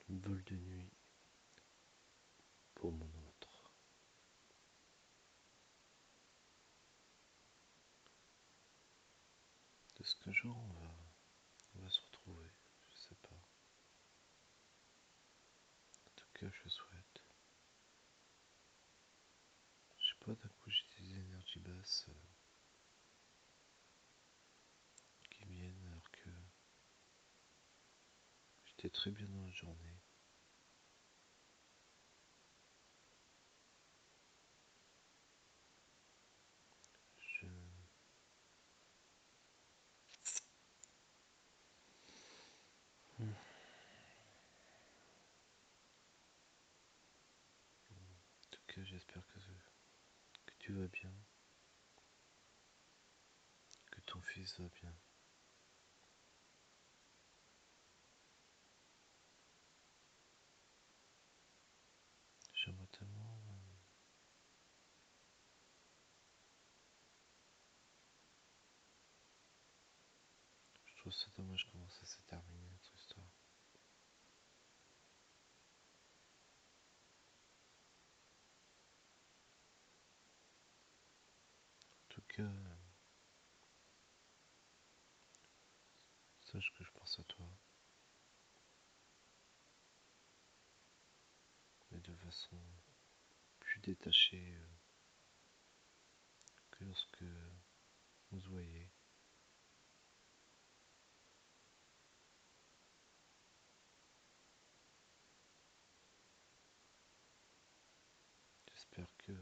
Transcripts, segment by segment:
Vol de nuit pour mon autre. Est-ce qu'un jour on va se retrouver? Je sais pas. En tout cas, je souhaite. Je sais pas, d'un coup j'ai des énergies basses qui viennent alors que j'étais très bien dans la journée. Je... En tout cas, j'espère que tu vas bien, que ton fils va bien. J'aimerais tellement. Je trouve ça dommage comment ça s'est terminé notre histoire. En tout cas, sache que je pense à toi, mais de façon plus détachée que lorsque on se voyait. J'espère que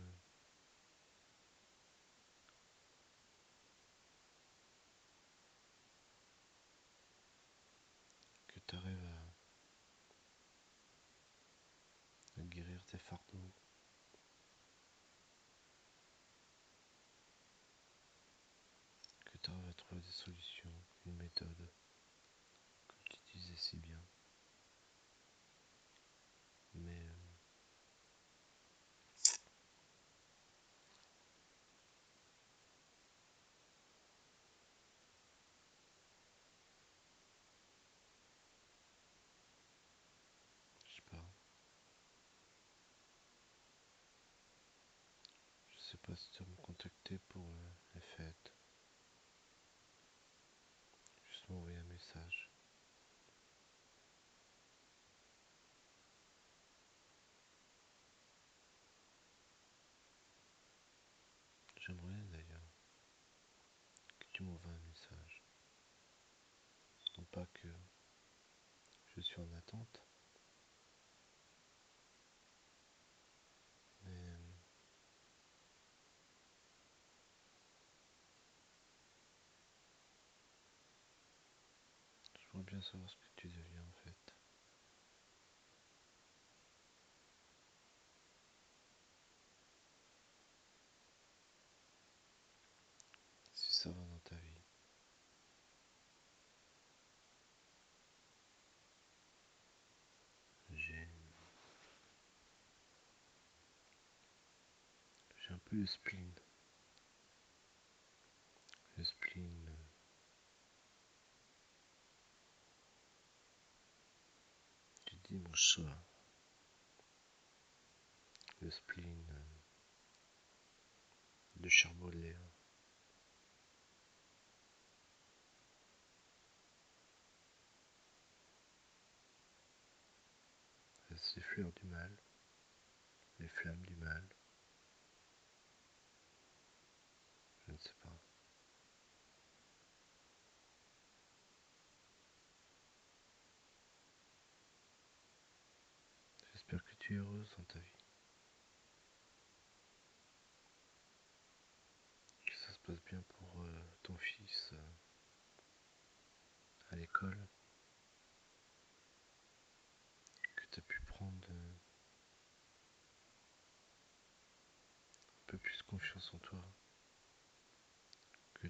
tu arrives à guérir tes fardeaux, que tu arrives à trouver des solutions, une méthode, comme tu disais si bien. Mais je sais pas, je sais pas si tu vas me contacter pour les fêtes, juste m'envoyer un message. J'aimerais d'ailleurs que tu m'envoies un message. Non pas que je suis en attente, mais j'aimerais bien savoir ce que tu deviens en fait. Si ça va dans ta vie. J'ai j'ai un peu le spleen du dimanche soir, le spleen de Charbonnier. C'est fleurs du mal, les flammes du mal, je ne sais pas. J'espère que tu es heureuse dans ta vie, que ça se passe bien pour ton fils à l'école, que tu as pu prendre un peu plus confiance en toi, que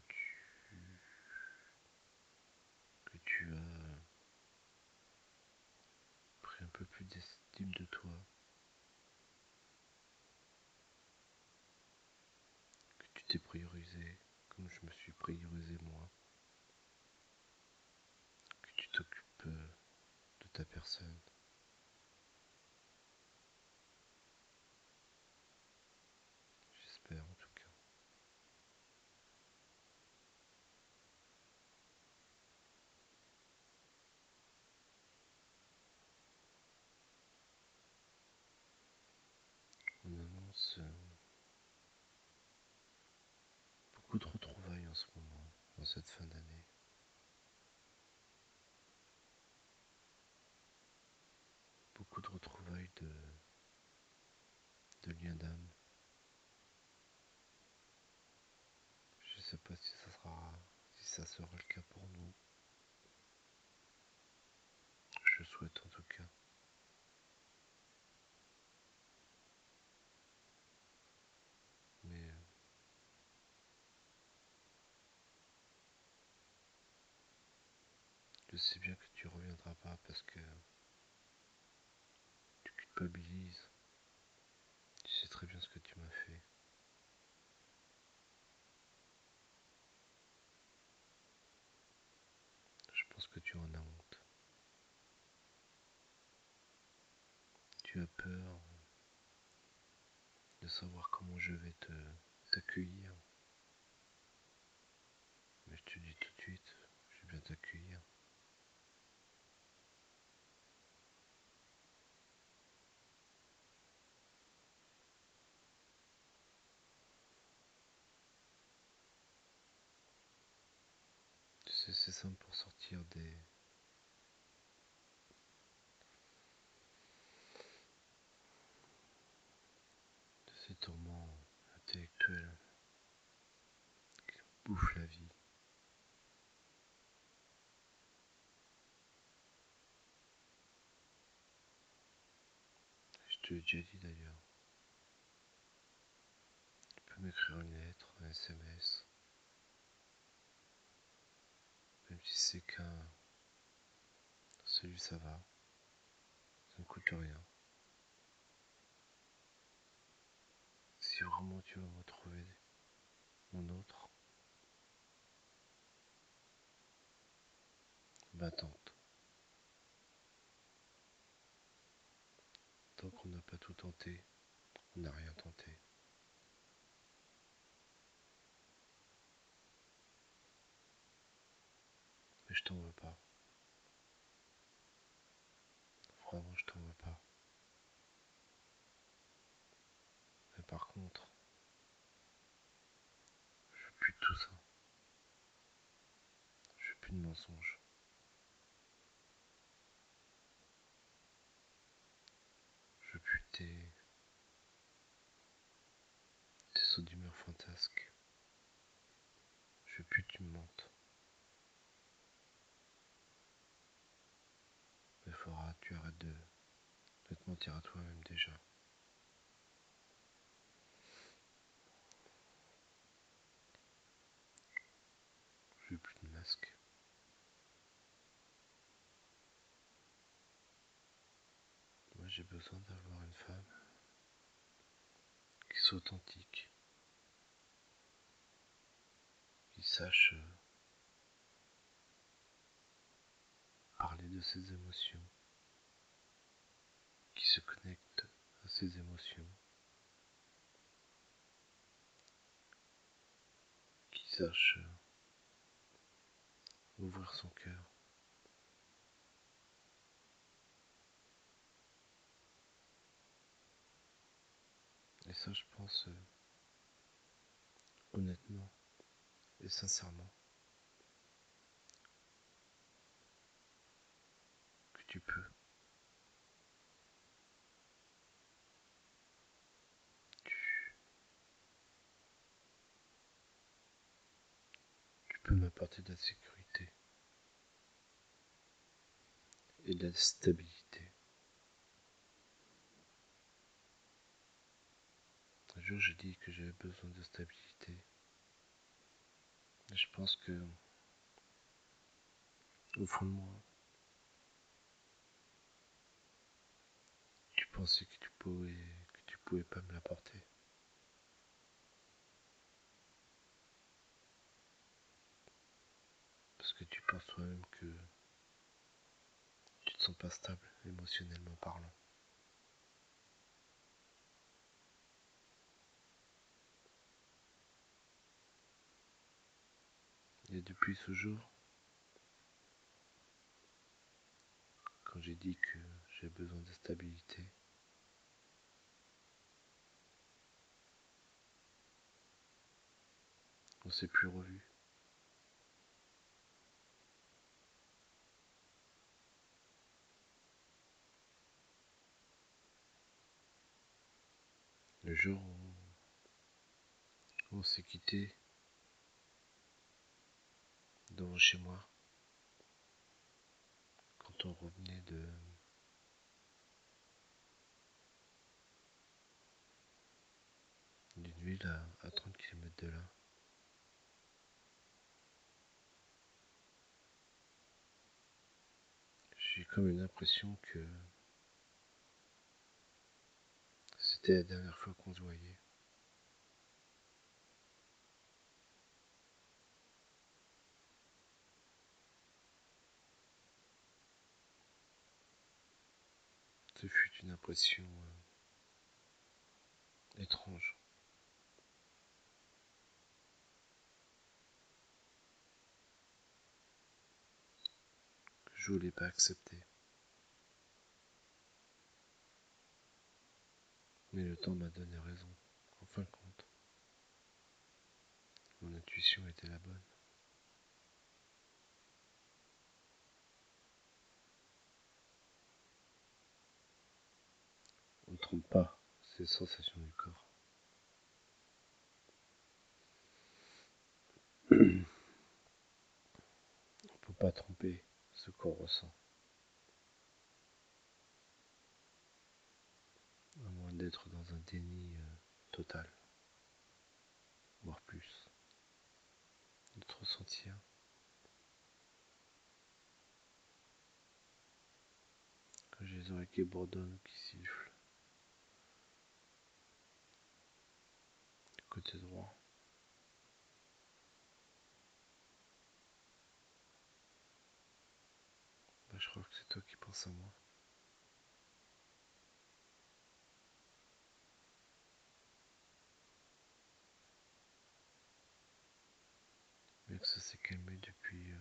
tu as pris un peu plus d'estime de toi, que tu t'es priorisé comme je me suis priorisé moi, que tu t'occupes de ta personne, passe beaucoup de retrouvailles en ce moment, en cette fin d'année. Beaucoup de retrouvailles de liens d'âme. Je sais pas si ça sera le cas pour nous. Je le souhaite en tout cas. Mais je sais bien que tu reviendras pas parce que tu culpabilises. Tu sais très bien ce que tu m'as fait. Je pense que tu en as honte. Tu as peur de savoir comment je vais t'accueillir. Mais je te dis tout de suite, je vais bien t'accueillir. Tu sais, c'est simple pour sortir de ces tourments intellectuels qui bouffent la vie. Je te l'ai déjà dit d'ailleurs. Tu peux m'écrire une lettre, un SMS, même si c'est qu'un salut, ça va, ça ne coûte rien. Si vraiment tu veux me retrouver mon autre, bah tente. Tant qu'on n'a pas tout tenté, on n'a rien tenté. Mais je t'en veux pas. Vraiment, je t'en veux pas. Mais par contre, je veux plus de tout ça. Je veux plus de mensonges. Je veux plus tes sauts d'humeur fantasques. Je veux plus que tu me mentes. Il faudra que tu arrêtes de te mentir à toi-même déjà. Je veux plus de masque. Moi j'ai besoin d'avoir une femme qui soit authentique, qui sache parler de ses émotions, qui se connecte à ses émotions, qui sache ouvrir son cœur. Et ça, je pense honnêtement et sincèrement que tu peux. Tu, tu peux m'apporter de la sécurité et de la stabilité. Un jour, j'ai dit que j'avais besoin de stabilité. Et je pense que, au fond de moi, tu pensais que tu pouvais pas me l'apporter. Parce que tu penses toi-même que tu te sens pas stable émotionnellement parlant. Et depuis ce jour, quand j'ai dit que j'ai besoin de stabilité, On s'est plus revus. Le jour où on s'est quitté devant chez moi, quand on revenait d'une ville à 30 km de là, j'ai comme une impression que c'était la dernière fois qu'on se voyait. Ce fut une impression étrange que je voulais pas accepter. Mais le temps m'a donné raison. En fin de compte, mon intuition était la bonne. On ne trompe pas ces sensations du corps. On ne peut pas tromper ce qu'on ressent, à moins d'être dans un déni total, voire plus. Notre ressentir, quand j'ai les oreilles qui bourdonnent, qui sifflent, du côté droit, bah, je crois que c'est toi qui penses à moi. Bien que ça s'est calmé depuis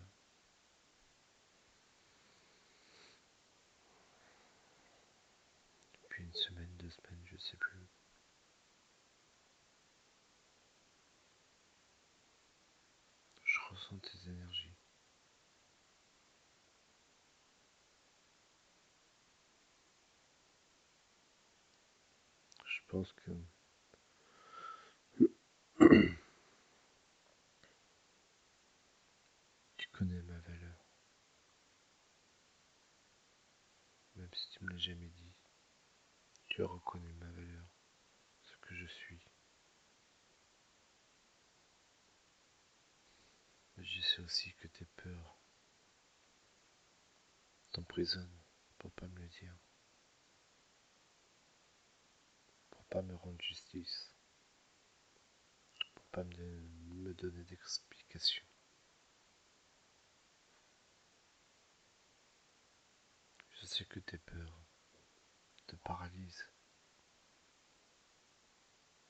une semaine, 2 semaines, je sais plus. Je ressens tes énergies. Je pense que tu connais ma valeur, même si tu me l'as jamais dit. Tu as reconnu ma valeur, ce que je suis. Mais je sais aussi que tes peurs t'emprisonnent pour pas me le dire, pour pas me rendre justice, pour pas me donner d'explications. Je sais que tes peurs te paralysent,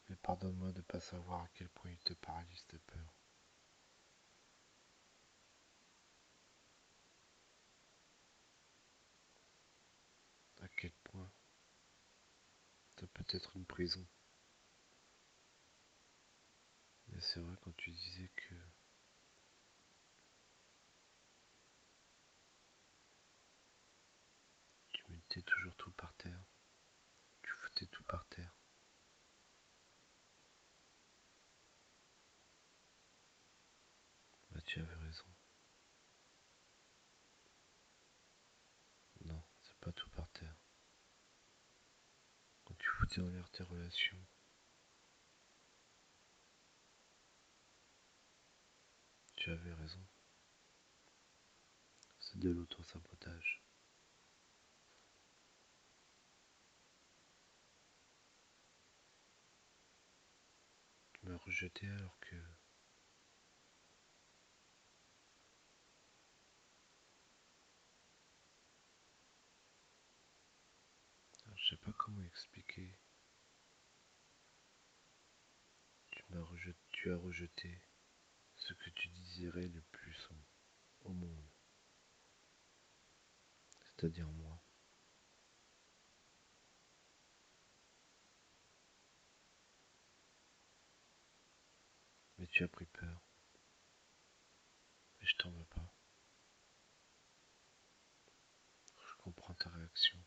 mais pardonne-moi de ne pas savoir à quel point il te paralyse tes peurs. À quel point ça peut être une prison. Mais c'est vrai quand tu disais que tu mettais toujours tout par terre, tu foutais tout par terre. Bah tu avais raison. Non, c'est pas tout par terre. Quand tu foutais en l'air tes relations, tu avais raison. C'est de l'auto-sabotage. Tu m'as rejeté alors que alors, je sais pas comment expliquer. Tu as rejeté ce que tu désirais le plus au monde, c'est-à-dire moi. Mais tu as pris peur. Mais je t'en veux pas. Je comprends ta réaction.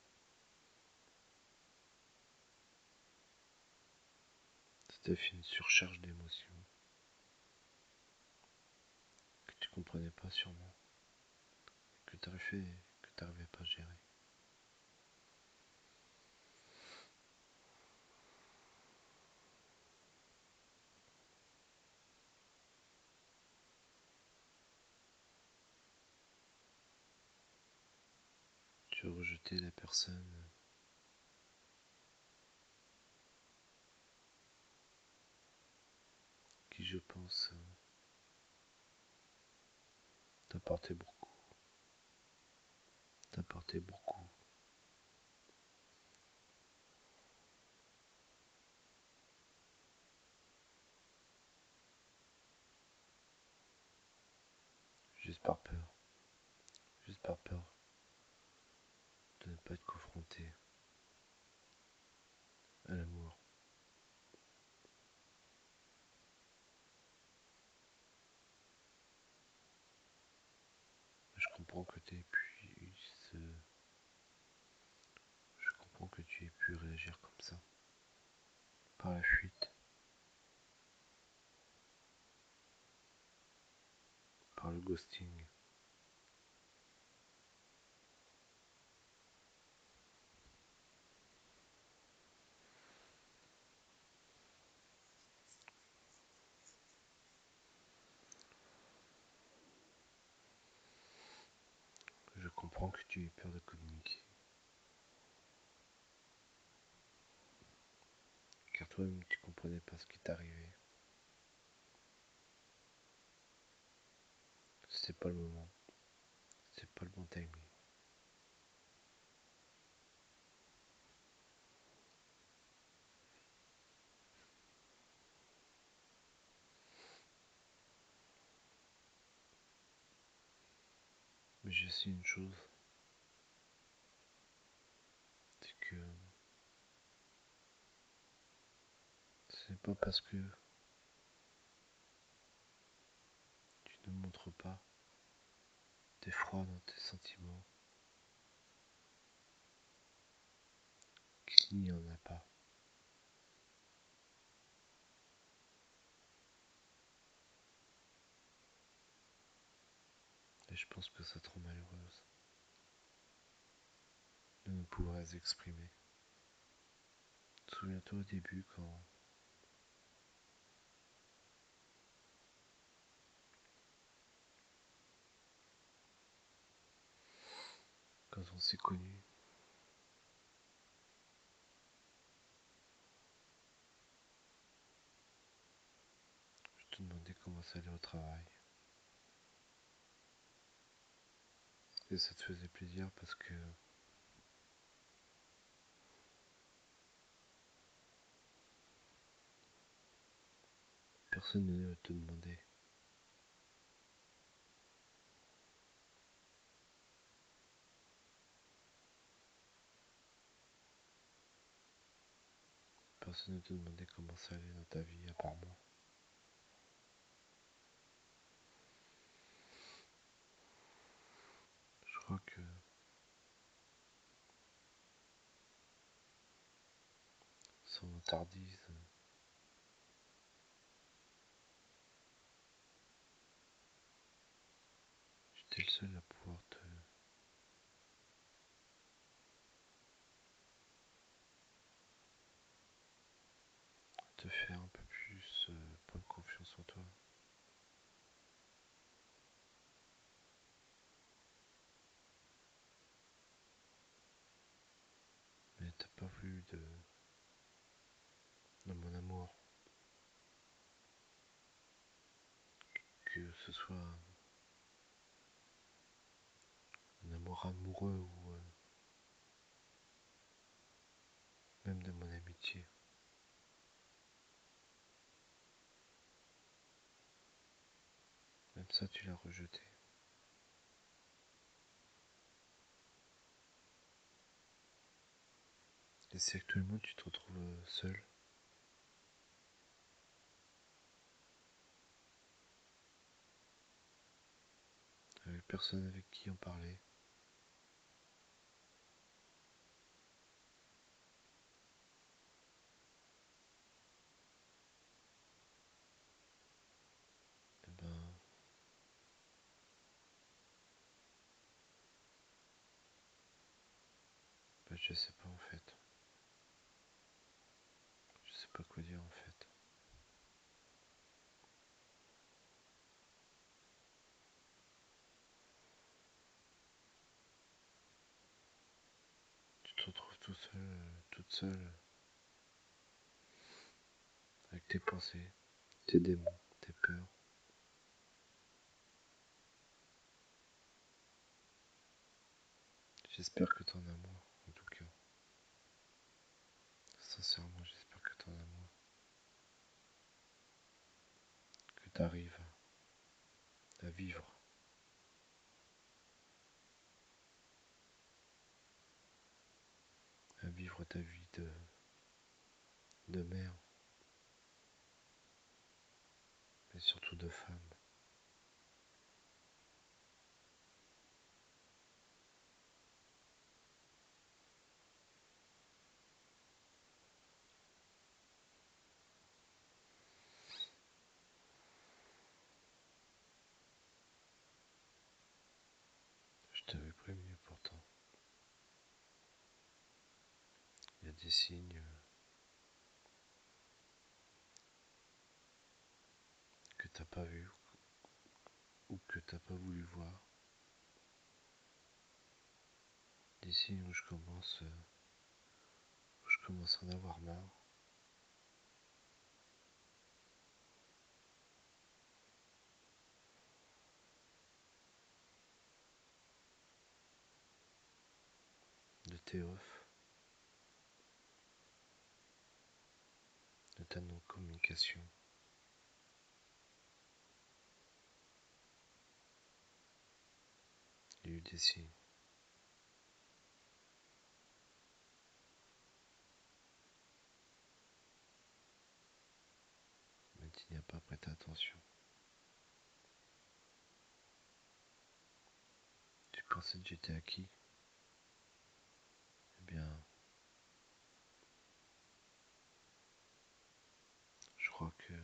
C'était fait une surcharge d'émotions que tu comprenais pas sûrement, que t'arrivais pas à gérer. Tu as rejeté la personne qui, je pense, t'apportait beaucoup. T'apportait beaucoup. Juste par peur. Juste par peur de ne pas être confronté à l'amour. Je comprends que je comprends que tu aies pu réagir comme ça. Par la fuite. Par le ghosting. Je comprends que tu aies peur de communiquer. Car toi-même tu comprenais pas ce qui t'arrivait. C'est pas le moment. C'est pas le bon timing. Mais je sais une chose, c'est que ce n'est pas parce que tu ne montres pas t'es froid dans tes sentiments qu'il n'y en a pas. Et je pense que ça te rend malheureuse de ne pouvoir les exprimer. Souviens-toi au début quand on s'est connus, je te demandais comment ça allait au travail. Et ça te faisait plaisir parce que personne ne te demandait. Personne ne te demandait comment ça allait dans ta vie à part moi. Je crois que sans m'interdise, j'étais le seul à pouvoir te faire un peu plus prendre confiance en toi. Mais t'as pas voulu de mon amour, que ce soit un amour amoureux ou même de mon amitié. Même ça, tu l'as rejeté. Et si actuellement tu te retrouves seul, personne avec qui en parler. Eh ben, je sais pas en fait. Je sais pas quoi dire en fait. Tu te retrouves tout seul, toute seule, avec tes pensées, tes démons, tes peurs. J'espère que t'en as moins, en tout cas. Sincèrement, j'espère que t'en as moins. Que t'arrives à vivre. À vivre ta vie de mère, mais surtout de femme. Je t'avais prévenu pourtant. Il y a des signes que t'as pas vus ou que t'as pas voulu voir. Des signes où je commence à en avoir marre. De tes off, de ta non-communication. Il y a eu des signes. Mais tu n'y as pas prêté attention. Tu pensais que j'étais acquis? Eh bien, je crois que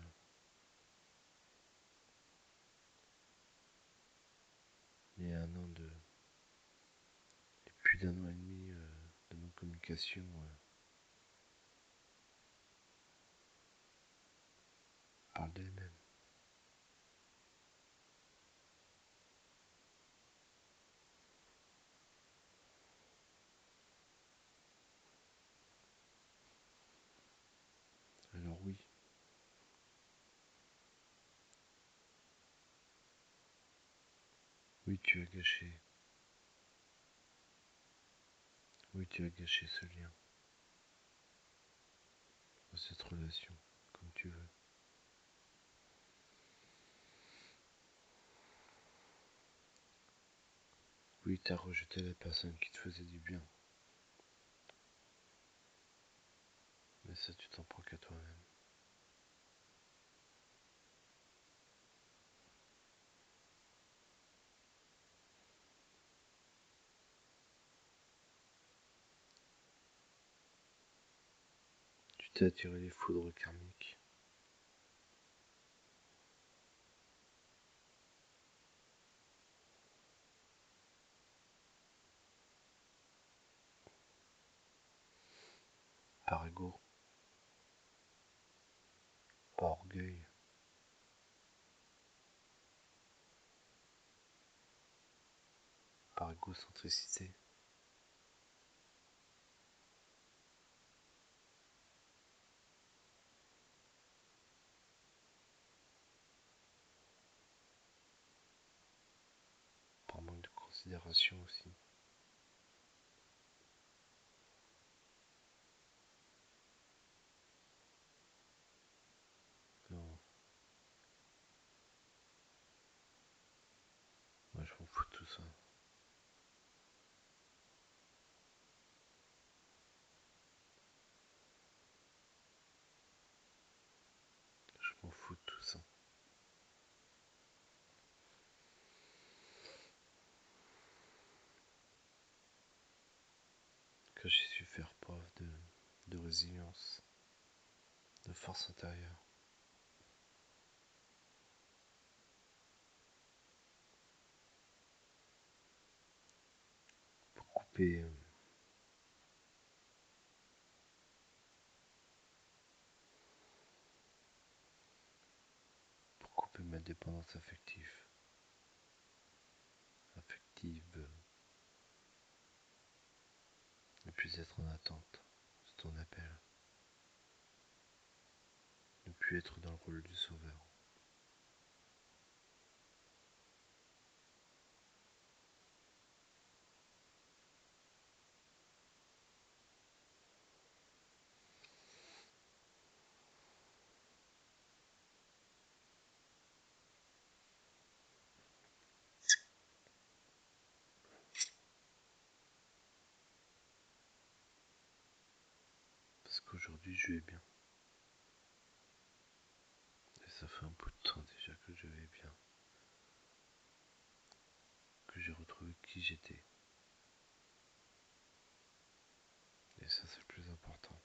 il y a plus d'un an et demi de non-communication parle d'elle-même. Alors oui tu as gâché, oui tu as gâché ce lien, cette relation, comme tu veux. Oui, tu as rejeté la personne qui te faisait du bien. Mais ça, tu t'en prends qu'à toi-même. Tu t'es attiré les foudres karmiques. Par ego, par orgueil, par égocentricité. Par manque de considération aussi. Non, moi je m'en fous de tout ça. Je m'en fous de tout ça. que j'ai su faire preuve de résilience, de force intérieure, pour couper ma dépendance affective, ne plus être en attente de ton appel, ne plus être dans le rôle du sauveur. Parce qu'aujourd'hui je vais bien. Et ça fait un bout de temps déjà que je vais bien. Que j'ai retrouvé qui j'étais. Et ça c'est le plus important.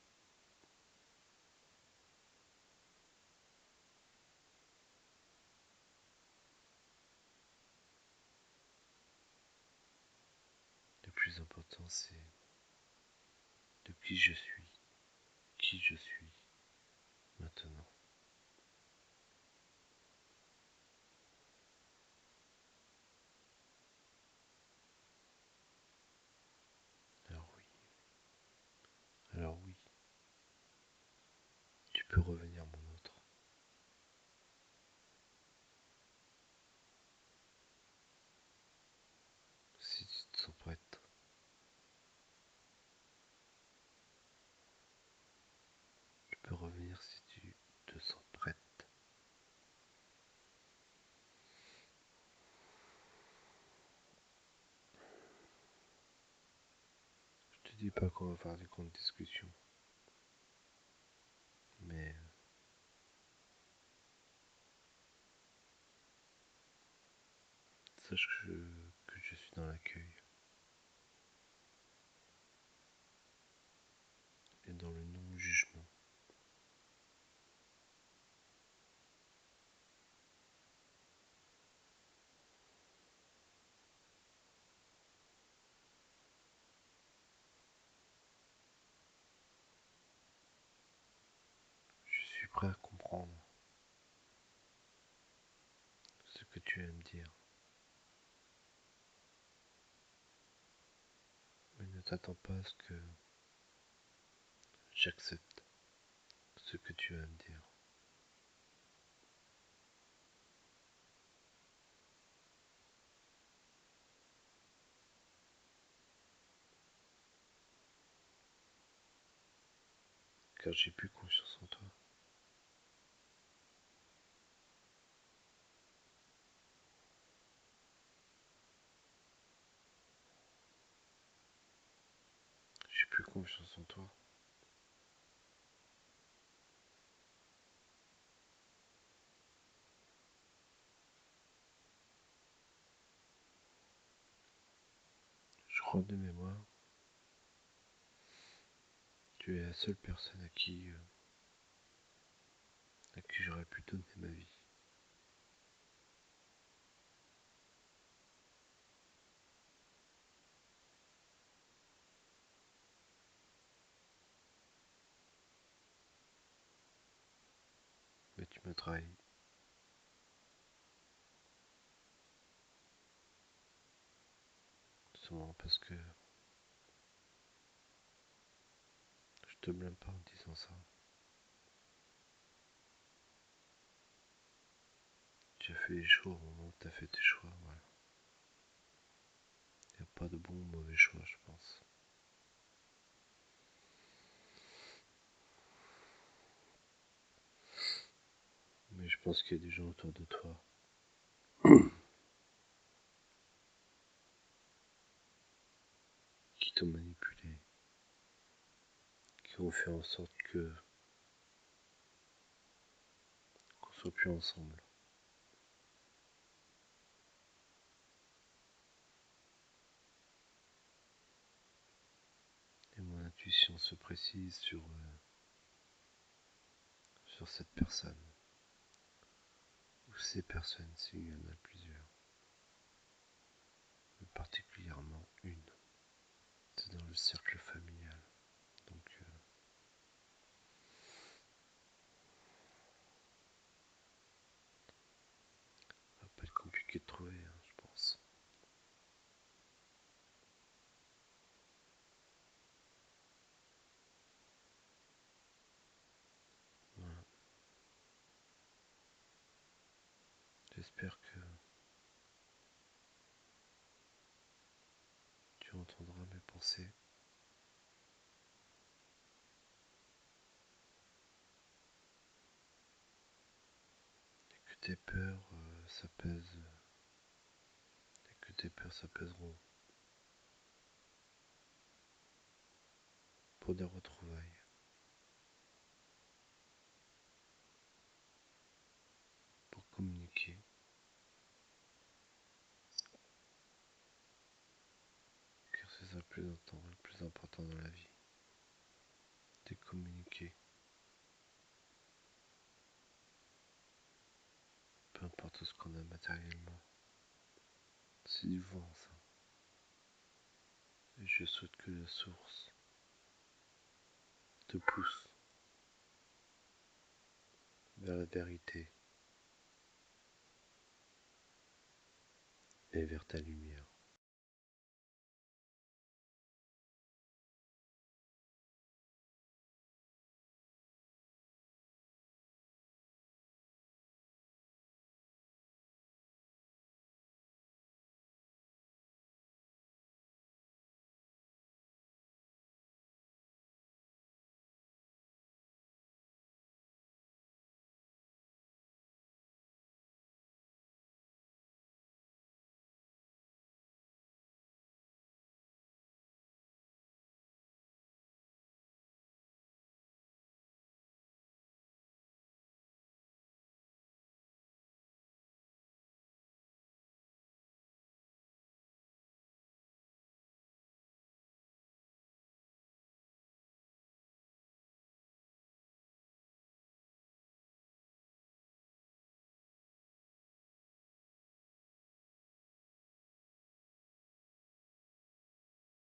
Le plus important c'est de qui je suis maintenant. Alors oui, tu peux revenir mon autre. Si tu te sens prête. Tu peux revenir si tu te sens prête. Je te dis pas qu'on va faire des grandes discussions. Mais sache que je suis dans l'accueil. Et dans le non-jugement. Je suis prêt à comprendre ce que tu aimes dire. Mais ne t'attends pas à ce que j'accepte ce que tu aimes dire. Car j'ai plus confiance en toi. J'ai plus confiance en toi. Je crois de mémoire, tu es la seule personne à qui j'aurais pu donner ma vie. Mais tu m'as trahi. Seulement parce que je te blâme pas en disant ça. Tu as fait les choix au moment où tu as fait tes choix, voilà. Il n'y a pas de bon ou mauvais choix, je pense. Mais je pense qu'il y a des gens autour de toi qui t'ont manipulé, qui ont fait en sorte qu'on soit plus ensemble. Et intuition se précise sur cette personne, ou ces personnes s'il y en a plusieurs, mais particulièrement une. C'est dans le cercle familial. Donc, ça va pas être compliqué de trouver, hein, je pense. Voilà. J'espère que tu entendras mes pensées et que tes peurs s'apaisent et que tes peurs s'apaiseront pour des retrouvailles, pour communiquer, car c'est ça le plus important dans la vie, de communiquer, peu importe ce qu'on a matériellement. C'est du vent ça, et je souhaite que la source te pousse vers la vérité et vers ta lumière.